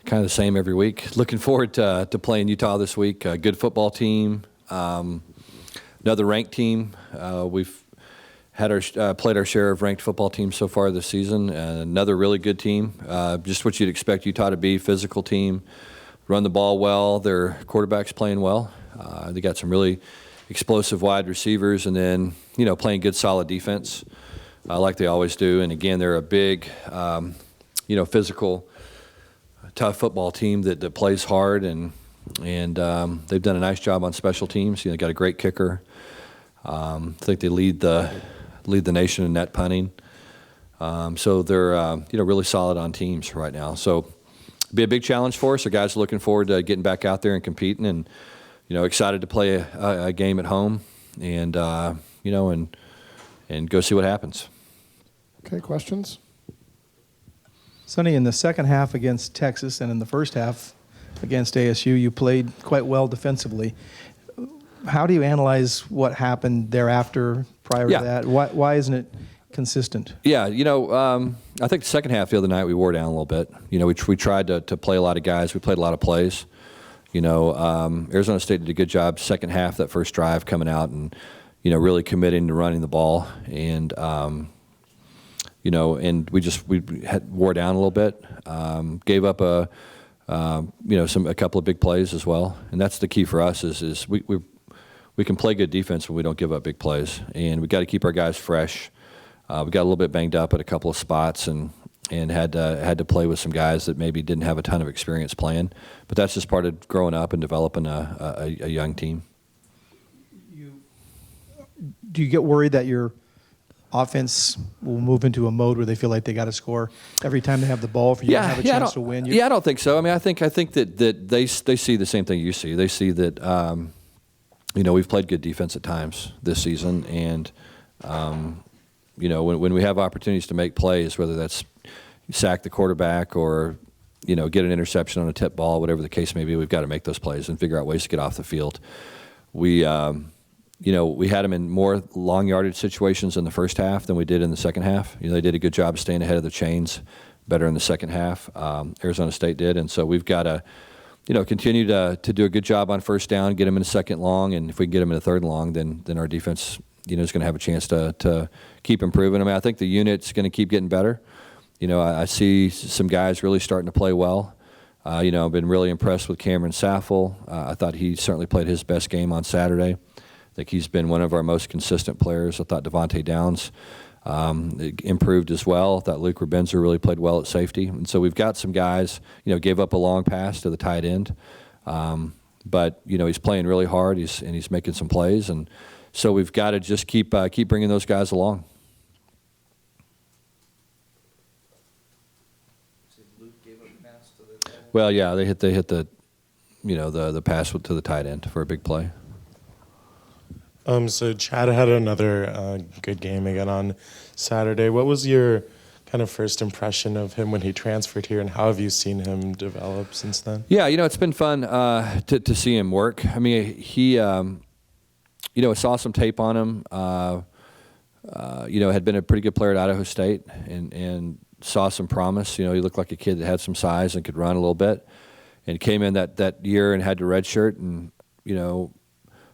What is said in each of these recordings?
kind of the same every week. Looking forward to playing Utah this week. A good football team, another ranked team. We've had played our share of ranked football teams so far this season. Another really good team, just what you'd expect Utah to be, physical team, run the ball well. Their quarterback's playing well. They got some really explosive wide receivers, and then playing good solid defense like they always do. And again, they're a big, physical, tough football team that plays hard, and they've done a nice job on special teams. Got a great kicker. I think they lead the nation in net punting. So they're really solid on teams right now. So it'll be a big challenge for us. The guys are looking forward to getting back out there and competing, and excited to play a game at home, and and go see what happens. Okay, questions? Sonny, in the second half against Texas and in the first half against ASU, you played quite well defensively. How do you analyze what happened thereafter, prior to that? Why isn't it consistent? Yeah, I think the second half the other night we wore down a little bit. We tried to play a lot of guys. We played a lot of plays. Arizona State did a good job second half, that first drive coming out and, really committing to running the ball. And, and we wore down a little bit, gave up a couple of big plays as well. And that's the key for us is we can play good defense when we don't give up big plays. And we got to keep our guys fresh. We got a little bit banged up at a couple of spots and had to play with some guys that maybe didn't have a ton of experience playing. But that's just part of growing up and developing a young team. Do you get worried that your offense will move into a mode where they feel like they got to score every time they have the ball for you to have a chance to win? I don't think so. I mean, I think that they see the same thing you see. They see that we've played good defense at times this season, and when we have opportunities to make plays, whether that's sack the quarterback or get an interception on a tip ball, whatever the case may be, we've got to make those plays and figure out ways to get off the field. We had them in more long yardage situations in the first half than we did in the second half. They did a good job staying ahead of the chains better in the second half. Arizona State did, and so we've got to continue to do a good job on first down, get them in a second long, and if we can get them in a third and long, then our defense is going to have a chance to keep improving. I mean, I think the unit's going to keep getting better. I see some guys really starting to play well. I've been really impressed with Cameron Saffel. I thought he certainly played his best game on Saturday. I think he's been one of our most consistent players. I thought Devontae Downs improved as well. I thought Luke Rebenzer really played well at safety. And so we've got some guys, gave up a long pass to the tight end. But, he's playing really hard, he's making some plays. And so we've got to just keep bringing those guys along. Well, yeah, they hit the the pass to the tight end for a big play. So Chad had another good game again on Saturday. What was your kind of first impression of him when he transferred here, and how have you seen him develop since then? Yeah, it's been fun to see him work. I mean, he, I saw some tape on him. Had been a pretty good player at Idaho State, and saw some promise. He looked like a kid that had some size and could run a little bit, and came in that year and had to redshirt, and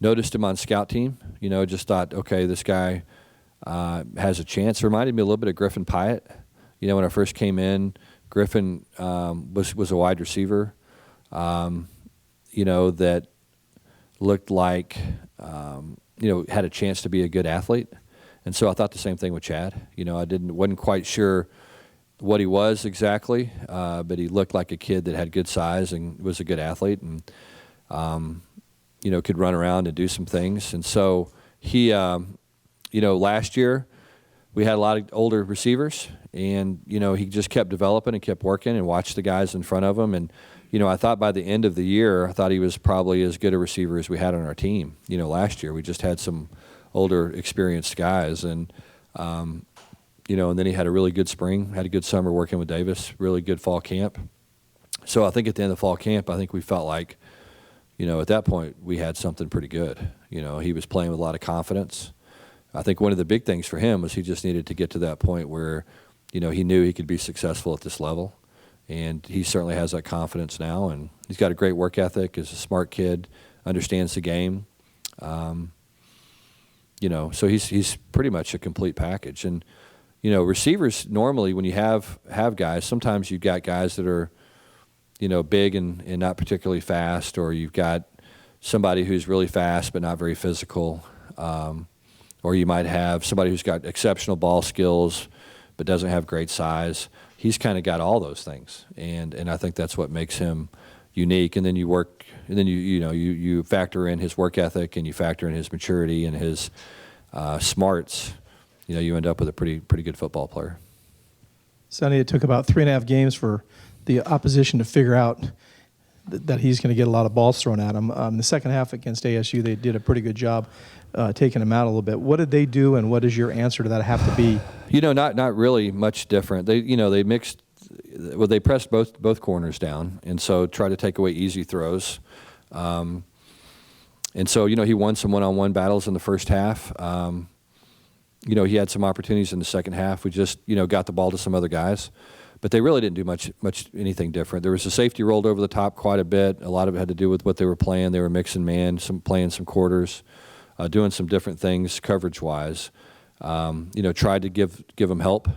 noticed him on scout team. Just thought, okay, this guy has a chance. Reminded me a little bit of Griffin Pyatt. When I first came in, Griffin was a wide receiver. That looked like had a chance to be a good athlete, and so I thought the same thing with Chad. I wasn't quite sure what he was exactly, but he looked like a kid that had good size and was a good athlete, and could run around and do some things. And so he, last year we had a lot of older receivers, and he just kept developing and kept working and watched the guys in front of him. And I thought by the end of the year, I thought he was probably as good a receiver as we had on our team. Last year we just had some older, experienced guys, and and then he had a really good spring, had a good summer working with Davis, really good fall camp. So I think at the end of fall camp, I think we felt like, at that point we had something pretty good. He was playing with a lot of confidence. I think one of the big things for him was he just needed to get to that point where, he knew he could be successful at this level. and he certainly has that confidence now. And he's got a great work ethic. Is a smart kid, understands the game. So he's pretty much a complete package. And receivers normally, when you have guys, sometimes you've got guys that are big and not particularly fast, or you've got somebody who's really fast but not very physical, or you might have somebody who's got exceptional ball skills but doesn't have great size. He's kind of got all those things, and I think that's what makes him unique. And then you factor in his work ethic, and you factor in his maturity and his smarts. You end up with a pretty good football player. Sonny, it took about 3.5 games for the opposition to figure out that he's going to get a lot of balls thrown at him. In the second half against ASU, they did a pretty good job taking him out a little bit. What did they do, and what does your answer to that have to be? Not really much different. They mixed. Well, they pressed both corners down, and so tried to take away easy throws. And so he won some one-on-one battles in the first half. He had some opportunities in the second half. We just got the ball to some other guys. But they really didn't do much anything different. There was a safety rolled over the top quite a bit. A lot of it had to do with what they were playing. They were mixing man, playing some quarters, doing some different things coverage-wise. Tried to give them help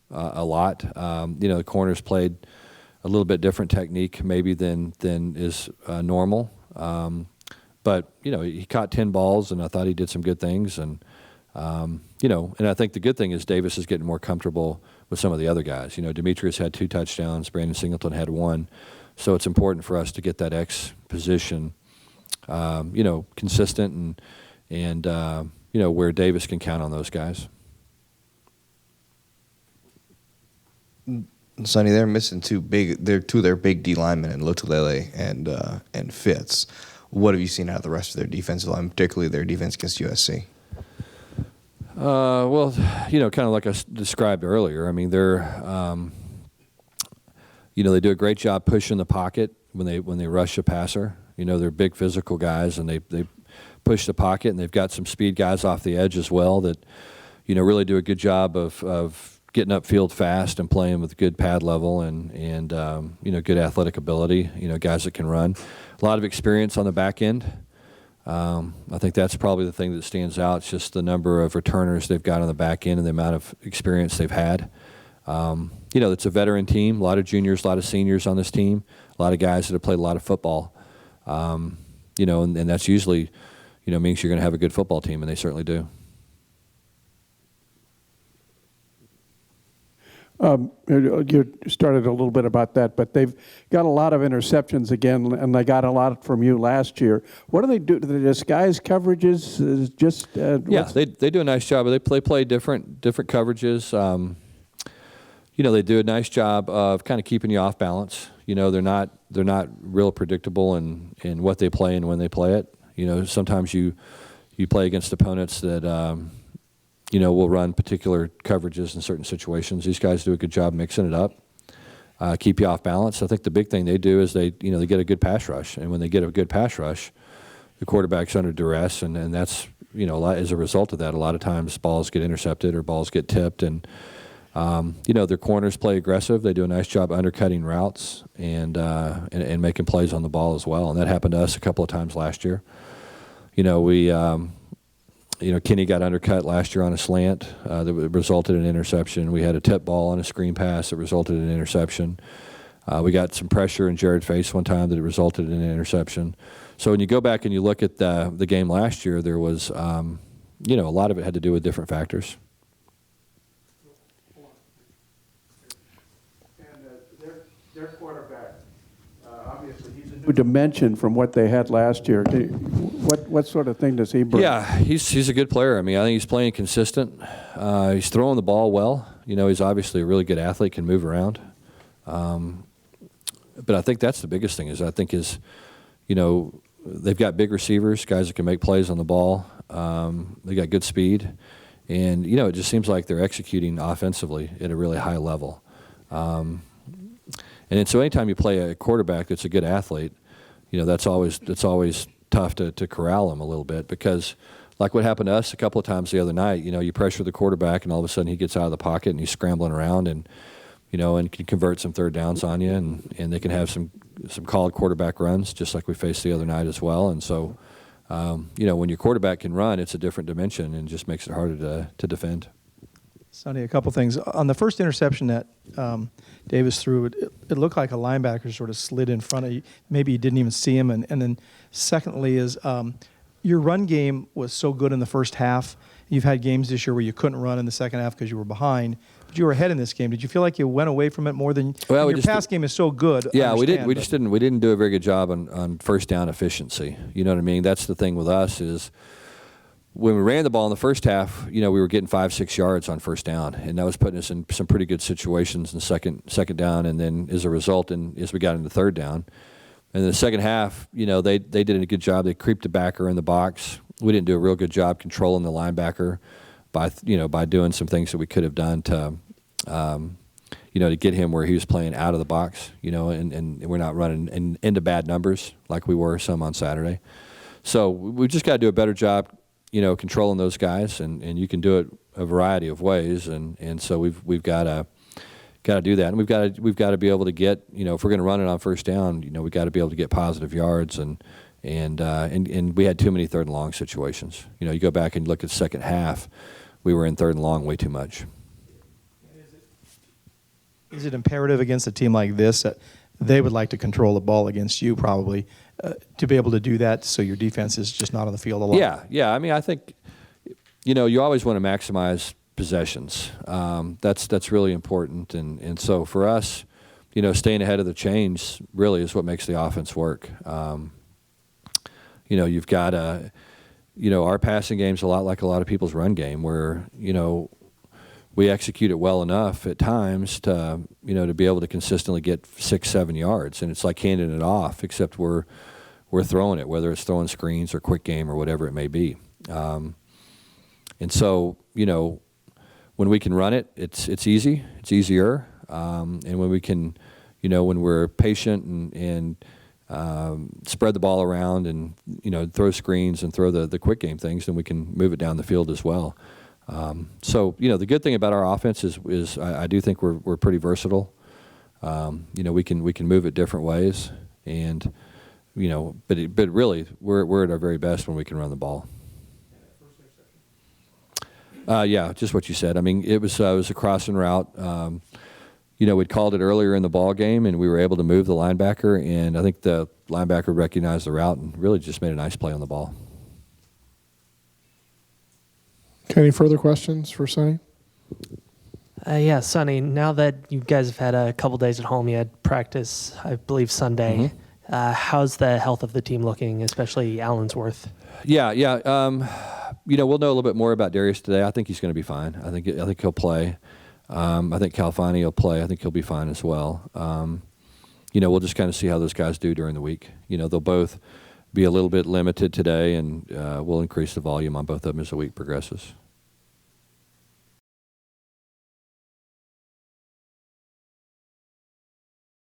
a lot. The corners played a little bit different technique maybe than is normal. But he caught 10 balls, and I thought he did some good things. And and I think the good thing is Davis is getting more comfortable with some of the other guys. Demetrius had 2 touchdowns. Brandon Singleton had 1. So it's important for us to get that X position, consistent and where Davis can count on those guys. Sonny, they're missing two of their big D linemen in Lotulele and Fitz. What have you seen out of the rest of their defensive line, particularly their defense against USC? Well, kind of like I described earlier. I mean, they're, they do a great job pushing the pocket when they rush a passer. They're big physical guys, and they push the pocket, and they've got some speed guys off the edge as well that, really do a good job of getting upfield fast and playing with good pad level and good athletic ability. Guys that can run. A lot of experience on the back end. I think that's probably the thing that stands out. It's just the number of returners they've got on the back end and the amount of experience they've had. It's a veteran team, a lot of juniors, a lot of seniors on this team, a lot of guys that have played a lot of football. And that's usually, means you're going to have a good football team, and they certainly do. You started a little bit about that, but they've got a lot of interceptions again, and they got a lot from you last year. What do they do? Do they disguise coverages? They do a nice job. They play different coverages. They do a nice job of kind of keeping you off balance. They're not real predictable in what they play and when they play it. Sometimes you play against opponents that will run particular coverages in certain situations. These guys do a good job mixing it up, keep you off balance. I think the big thing they do is they get a good pass rush, and when they get a good pass rush, the quarterback's under duress, and that's as a result of that, a lot of times balls get intercepted or balls get tipped, and their corners play aggressive. They do a nice job undercutting routes and making plays on the ball as well, and that happened to us a couple of times last year. Kenny got undercut last year on a slant that resulted in an interception. We had a tip ball on a screen pass that resulted in an interception. We got some pressure in Jared face one time that resulted in an interception. So when you go back and you look at the game last year, there was, a lot of it had to do with different factors. And their quarterback, obviously, he's a new dimension from what they had last year. What sort of thing does he bring? Yeah, he's a good player. I mean, I think he's playing consistent. He's throwing the ball well. He's obviously a really good athlete, can move around. But I think that's the biggest thing they've got big receivers, guys that can make plays on the ball. They got good speed. And, it just seems like they're executing offensively at a really high level. And so anytime you play a quarterback that's a good athlete, that's always tough to corral him a little bit, because like what happened to us a couple of times the other night, you pressure the quarterback and all of a sudden he gets out of the pocket and he's scrambling around, and and can convert some third downs on you, and they can have some called quarterback runs, just like we faced the other night as well. And so, when your quarterback can run, it's a different dimension and just makes it harder to defend. Sonny, a couple things. On the first interception that Davis threw, it looked like a linebacker sort of slid in front of you. Maybe you didn't even see him. And then secondly is your run game was so good in the first half. You've had games this year where you couldn't run in the second half because you were behind. But you were ahead in this game. Did you feel like you went away from it more than your pass game is so good? Yeah, we didn't do a very good job on first down efficiency. You know what I mean? That's the thing with us is when we ran the ball in the first half, we were getting 5-6 yards on first down, and that was putting us in some pretty good situations in second down. And then as a result, as we got into third down, and in the second half, they did a good job. They creeped the backer in the box. We didn't do a real good job controlling the linebacker by doing some things that we could have done to get him where he was playing out of the box, and we're not running into bad numbers like we were some on Saturday. So we just got to do a better job, controlling those guys, and you can do it a variety of ways, and so we've got to do that, and we've got to be able to get, if we're going to run it on first down, we've got to be able to get positive yards, and we had too many third and long situations. You go back and look at the second half, we were in third and long way too much. Is it imperative against a team like this that they would like to control the ball against you probably to be able to do that so your defense is just not on the field a lot? Yeah. I mean, I think, you always want to maximize possessions. That's really important. And so for us, staying ahead of the chains really is what makes the offense work. You've got our passing game's a lot like a lot of people's run game where, we execute it well enough at times to be able to consistently get 6-7 yards, and it's like handing it off, except we're throwing it, whether it's throwing screens or quick game or whatever it may be. And so when we can run it, it's easy, it's easier, and when we can, when we're patient and spread the ball around and throw screens and throw the quick game things, then we can move it down the field as well. So the good thing about our offense is I do think we're pretty versatile. We can move it different ways, and but really we're at our very best when we can run the ball. Yeah, just what you said. I mean, it was a crossing route. We'd called it earlier in the ball game, and we were able to move the linebacker, and I think the linebacker recognized the route and really just made a nice play on the ball. Okay, any further questions for Sonny? Yeah, Sonny, now that you guys have had a couple days at home, you had practice, I believe, Sunday. Mm-hmm. How's the health of the team looking, especially Allensworth? Yeah. We'll know a little bit more about Darius today. I think he's going to be fine. I think he'll play. I think Calfani will play. I think he'll be fine as well. We'll just kind of see how those guys do during the week. They'll both be a little bit limited today, and we'll increase the volume on both of them as the week progresses.